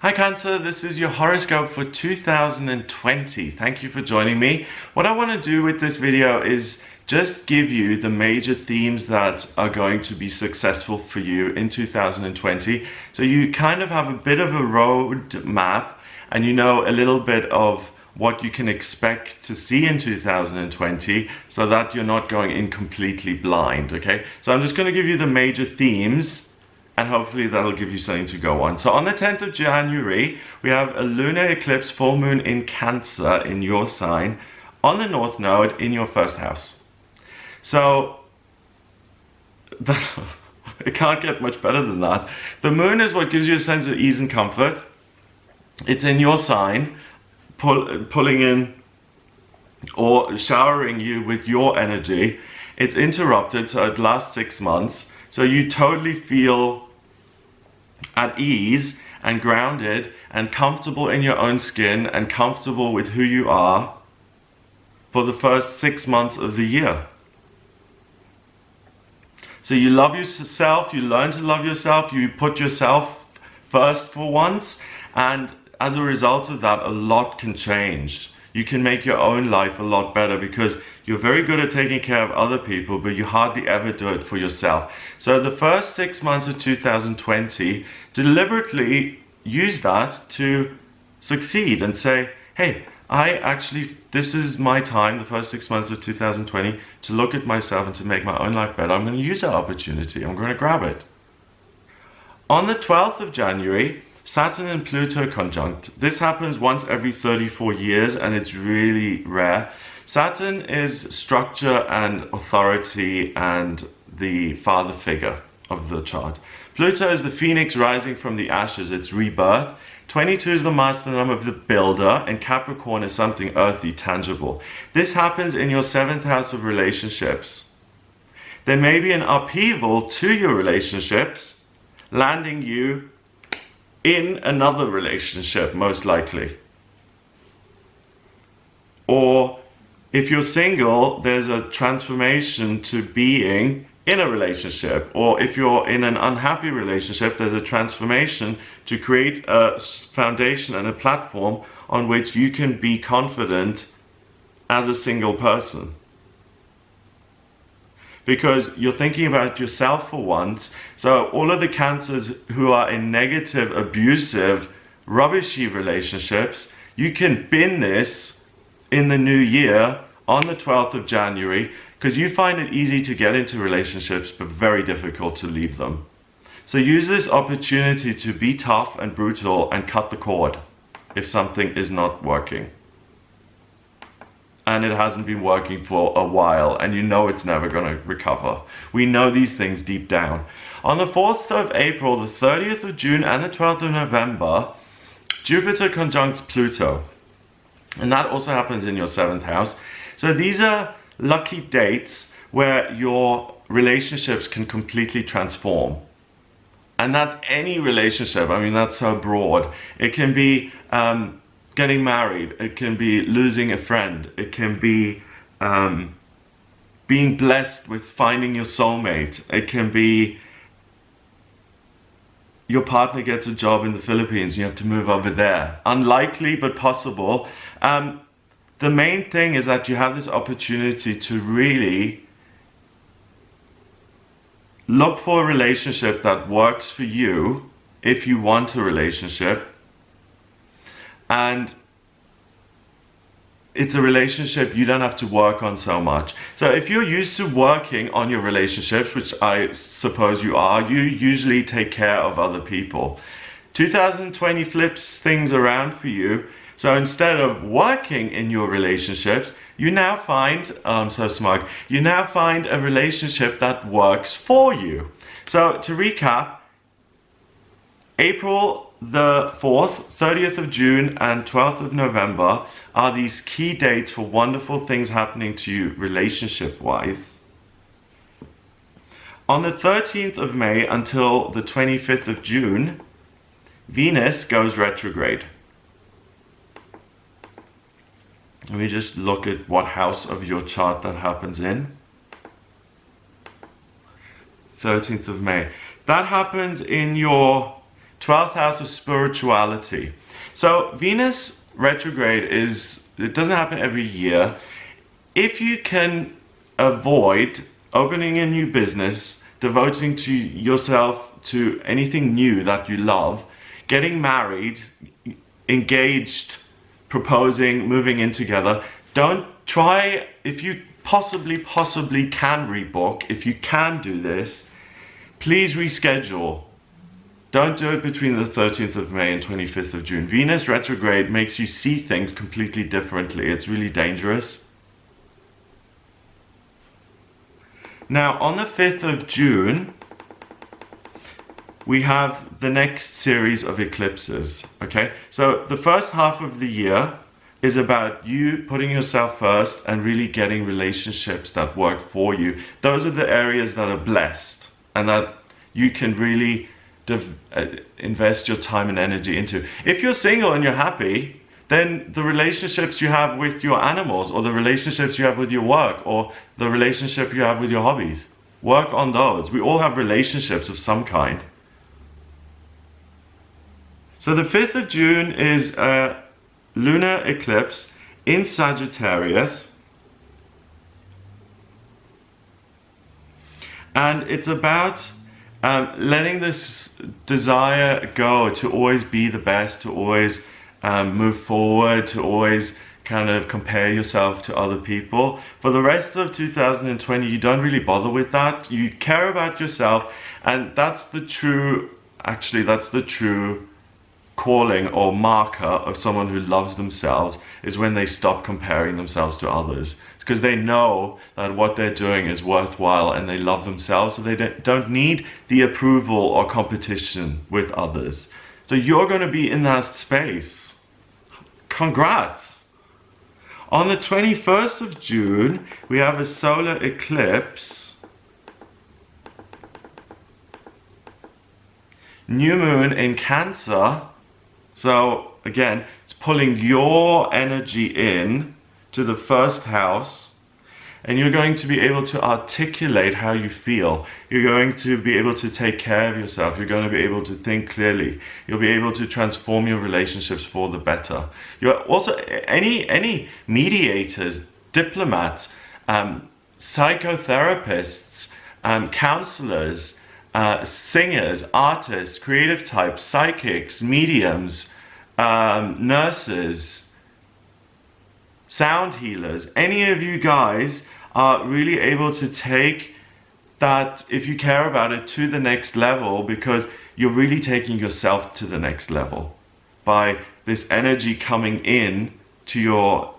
Hi Cancer, this is your horoscope for 2020. Thank you for joining me. What I want to do with this video is just give you the major themes that are going to be successful for you in 2020. So you kind of have a bit of a road map and you know a little bit of what you can expect to see in 2020 so that you're not going in completely blind, okay? So I'm just going to give you the major themes and hopefully that'll give you something to go on. So on the 10th of January, we have a lunar eclipse, full moon in Cancer in your sign, on the North Node in your first house. So, it can't get much better than that. The moon is what gives you a sense of ease and comfort. It's in your sign, pulling in or showering you with your energy. It's interrupted, so it lasts 6 months. So you totally feel at ease and grounded and comfortable in your own skin and comfortable with who you are for the first 6 months of the year. So you love yourself, you learn to love yourself, you put yourself first for once, and as a result of that, a lot can change. You can make your own life a lot better because you're very good at taking care of other people, but you hardly ever do it for yourself. So the first 6 months of 2020, deliberately use that to succeed and say, hey, this is my time, the first 6 months of 2020, to look at myself and to make my own life better. I'm going to use that opportunity. I'm going to grab it. On the 12th of January, Saturn and Pluto conjunct. This happens once every 34 years and it's really rare. Saturn is structure and authority and the father figure of the chart. Pluto is the phoenix rising from the ashes, it's rebirth. 22 is the master number of the builder, and Capricorn is something earthy, tangible. This happens in your 7th house of relationships. There may be an upheaval to your relationships, landing you in another relationship, most likely. Or if you're single, there's a transformation to being in a relationship. Or if you're in an unhappy relationship, there's a transformation to create a foundation and a platform on which you can be confident as a single person. Because you're thinking about yourself for once. So all of the Cancers who are in negative, abusive, rubbishy relationships, you can bin this in the new year on the 12th of January because you find it easy to get into relationships but very difficult to leave them. So use this opportunity to be tough and brutal and cut the cord if something is not working. And it hasn't been working for a while and you know it's never going to recover. We know these things deep down. On the 4th of April, the 30th of June and the 12th of November, Jupiter conjuncts Pluto. And that also happens in your 7th house. So these are lucky dates where your relationships can completely transform. And that's any relationship. I mean, that's so broad. It can be getting married, it can be losing a friend, it can be being blessed with finding your soulmate, it can be your partner gets a job in the Philippines, you have to move over there. Unlikely, but possible. The main thing is that you have this opportunity to really look for a relationship that works for you if you want a relationship. And it's a relationship you don't have to work on so much. So if you're used to working on your relationships, which I suppose you are, you usually take care of other people. 2020 flips things around for you. So instead of working in your relationships, you now find, I'm so smug, you now find a relationship that works for you. So to recap, April the 4th, 30th of June and 12th of November are these key dates for wonderful things happening to you relationship-wise. On the 13th of May until the 25th of June, Venus goes retrograde. Let me just look at what house of your chart that happens in. 13th of May. That happens in your 12th house of spirituality. So Venus retrograde it doesn't happen every year. If you can avoid opening a new business, devoting to yourself to anything new that you love, getting married, engaged, proposing, moving in together, don't try, if you possibly can rebook, if you can do this, please reschedule. Don't do it between the 13th of May and 25th of June. Venus retrograde makes you see things completely differently. It's really dangerous. Now, on the 5th of June, we have the next series of eclipses, okay? So the first half of the year is about you putting yourself first and really getting relationships that work for you. Those are the areas that are blessed and that you can really invest your time and energy into. If you're single and you're happy, then the relationships you have with your animals, or the relationships you have with your work, or the relationship you have with your hobbies, work on those. We all have relationships of some kind. So the 5th of June is a lunar eclipse in Sagittarius. And it's about letting this desire go to always be the best, to always move forward, to always kind of compare yourself to other people. For the rest of 2020, you don't really bother with that. You care about yourself, and that's the true calling or marker of someone who loves themselves, is when they stop comparing themselves to others. It's because they know that what they're doing is worthwhile and they love themselves, so they don't need the approval or competition with others. So you're going to be in that space. Congrats! On the 21st of June, we have a solar eclipse. New moon in Cancer. So again, it's pulling your energy in to the first house, and you're going to be able to articulate how you feel. You're going to be able to take care of yourself. You're going to be able to think clearly. You'll be able to transform your relationships for the better. You're also any mediators, diplomats, psychotherapists, counselors, singers, artists, creative types, psychics, mediums, nurses, sound healers. Any of you guys are really able to take that, if you care about it, to the next level, because you're really taking yourself to the next level by this energy coming in to your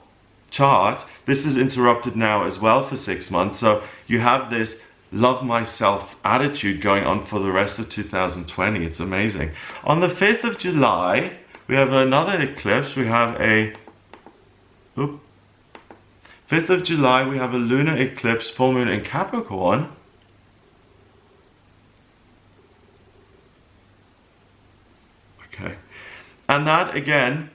chart. This is interrupted now as well for 6 months, so you have this love myself attitude going on for the rest of 2020. It's amazing. On the 5th of July, we have another eclipse. We have 5th of July, we have a lunar eclipse, full moon in Capricorn. Okay. And that again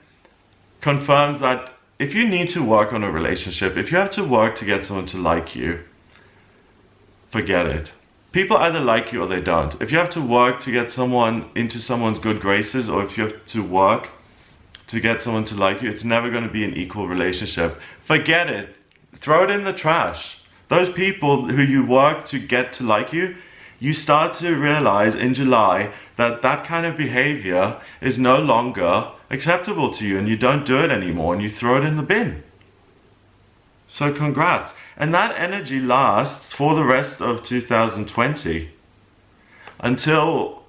confirms that if you need to work on a relationship, if you have to work to get someone to like you, forget it. People either like you or they don't. If you have to work to get someone into someone's good graces, or if you have to work to get someone to like you, it's never going to be an equal relationship. Forget it. Throw it in the trash. Those people who you work to get to like you, you start to realize in July that that kind of behavior is no longer acceptable to you, and you don't do it anymore, and you throw it in the bin. So congrats. And that energy lasts for the rest of 2020 until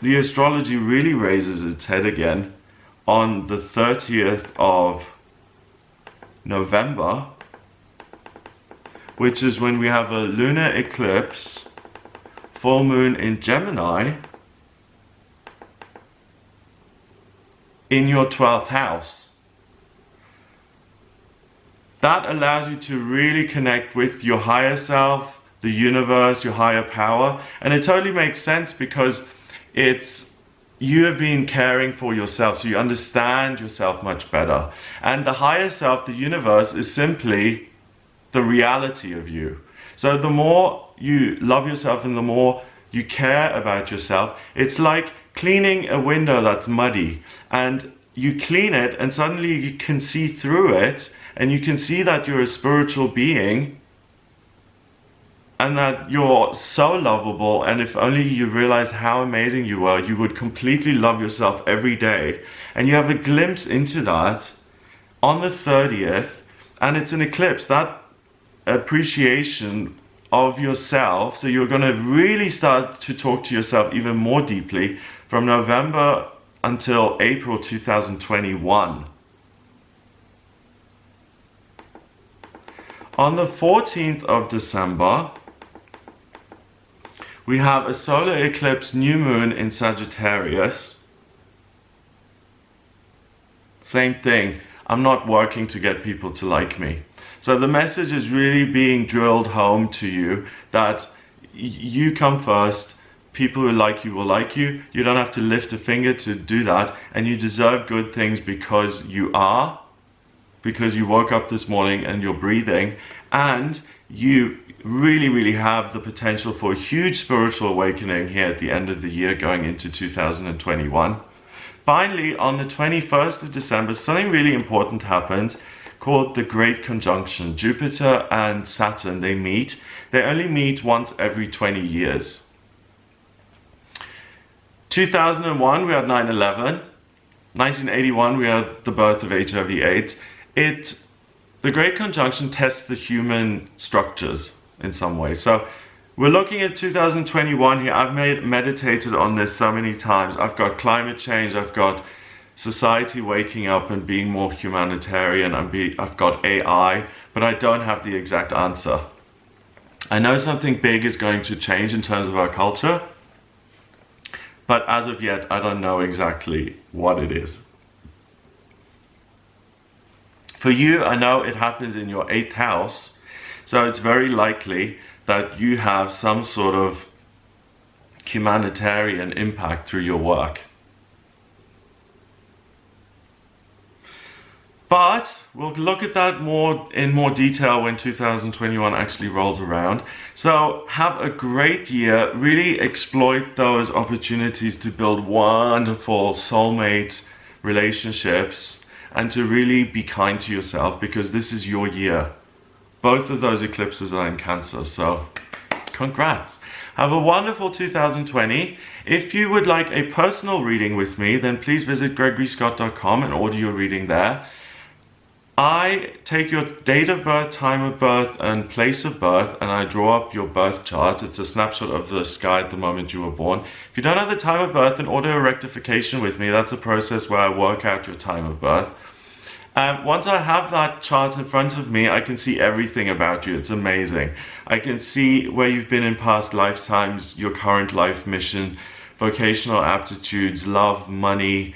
the astrology really raises its head again on the 30th of November, which is when we have a lunar eclipse, full moon in Gemini, in your 12th house. That allows you to really connect with your higher self, the universe, your higher power. And it totally makes sense because you have been caring for yourself, so you understand yourself much better. And the higher self, the universe, is simply the reality of you. So the more you love yourself and the more you care about yourself, it's like cleaning a window that's muddy, and you clean it and suddenly you can see through it, and you can see that you're a spiritual being and that you're so lovable, and if only you realized how amazing you were, you would completely love yourself every day. And you have a glimpse into that on the 30th, and it's an eclipse, that appreciation of yourself. So you're going to really start to talk to yourself even more deeply from November until April 2021. On the 14th of December, we have a solar eclipse, new moon in Sagittarius. Same thing, I'm not working to get people to like me. So the message is really being drilled home to you that you come first. People who like you will like you. You don't have to lift a finger to do that, and you deserve good things because you are, because you woke up this morning and you're breathing, and you really have the potential for a huge spiritual awakening here at the end of the year going into 2021. Finally, on the 21st of December, something really important happened called the Great Conjunction. Jupiter and Saturn, they meet. They only meet once every 20 years. 2001, we had 9/11. 1981, we had the birth of HIV/AIDS. The Great Conjunction tests the human structures in some way. So we're looking at 2021 here. I've meditated on this so many times. I've got climate change, I've got society waking up and being more humanitarian, I've got AI, but I don't have the exact answer. I know something big is going to change in terms of our culture, but as of yet, I don't know exactly what it is. For you, I know it happens in your 8th house, so it's very likely that you have some sort of humanitarian impact through your work. But we'll look at that in more detail when 2021 actually rolls around. So have a great year. Really exploit those opportunities to build wonderful soulmate relationships and to really be kind to yourself, because this is your year. Both of those eclipses are in Cancer, so congrats. Have a wonderful 2020. If you would like a personal reading with me, then please visit gregoryscott.com and order your reading there. I take your date of birth, time of birth, and place of birth, and I draw up your birth chart. It's a snapshot of the sky at the moment you were born. If you don't have the time of birth, then order a rectification with me. That's a process where I work out your time of birth. Once I have that chart in front of me, I can see everything about you. It's amazing. I can see where you've been in past lifetimes, your current life mission, vocational aptitudes, love, money,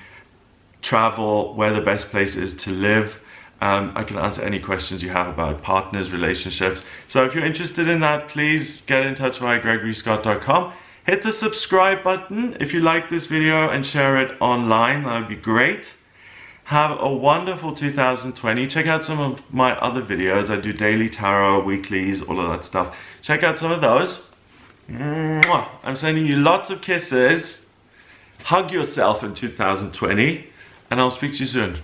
travel, where the best place is to live. I can answer any questions you have about partners, relationships. So if you're interested in that, please get in touch via gregoryscott.com. Hit the subscribe button if you like this video and share it online. That would be great. Have a wonderful 2020. Check out some of my other videos. I do daily tarot, weeklies, all of that stuff. Check out some of those. Mwah. I'm sending you lots of kisses. Hug yourself in 2020, and I'll speak to you soon.